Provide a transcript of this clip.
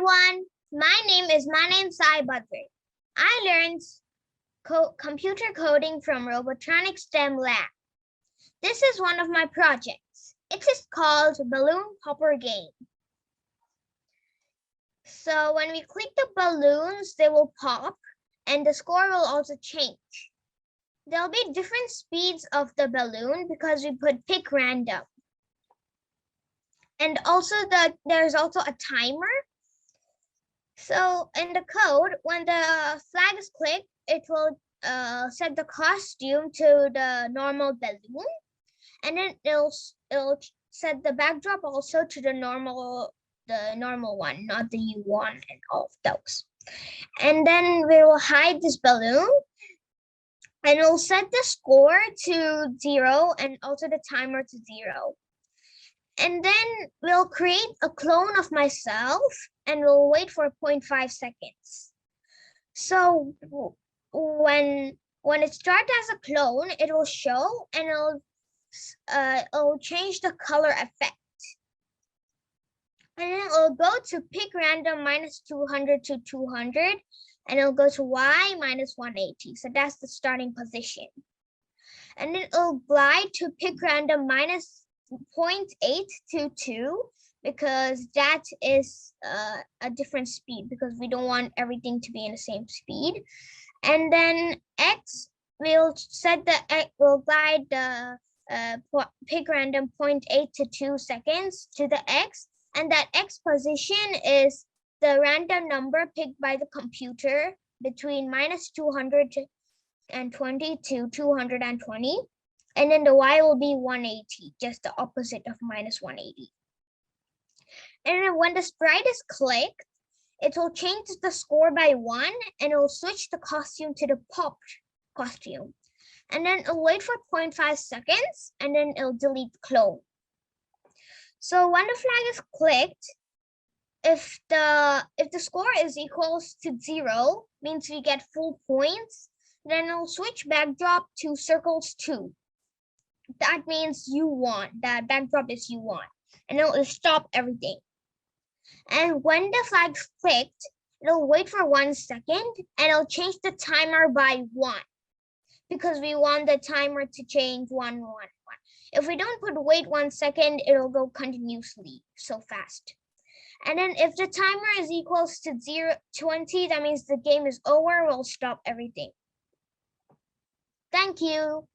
everyone. My name's Sai Badrik. I learned computer coding from Robotronics STEM Lab. This is one of my projects. It is called Balloon Popper Game. So when we click the balloons, they will pop and the score will also change. There'll be different speeds of the balloon because we put pick random. And also there's also a timer. So in the code, when the flag is clicked, it will set the costume to the normal balloon, and then it'll set the backdrop also to the normal one, not the U1 and all of those. And then we will hide this balloon, and we'll set the score to 0 and also the timer to 0. And then we'll create a clone of myself and we'll wait for 0.5 seconds. So when it starts as a clone, it will show and it'll change the color effect. And then it'll go to pick random -200 to 200, and it'll go to Y -180. So that's the starting position. And then it'll glide to pick random -0.8 to 2, because that is a different speed, because we don't want everything to be in the same speed. And then X will glide the pick random 0.8 to 2 seconds to the X, and that X position is the random number picked by the computer between -220 to 220. And then the Y will be 180, just the opposite of -180. And then when the sprite is clicked, it will change the score by 1, and it will switch the costume to the popped costume. And then it'll wait for 0.5 seconds, and then it'll delete clone. So when the flag is clicked, if the score is equals to 0, means we get full points, then it'll switch backdrop to circles 2. That means you won. That backdrop is you won. And it'll stop everything. And when the flag's clicked, it'll wait for 1 second and it'll change the timer by 1, because we want the timer to change 1, 1, 1. If we don't wait 1 second, it'll go continuously so fast. And then if the timer is equals to 20, that means the game is over. We'll stop everything. Thank you.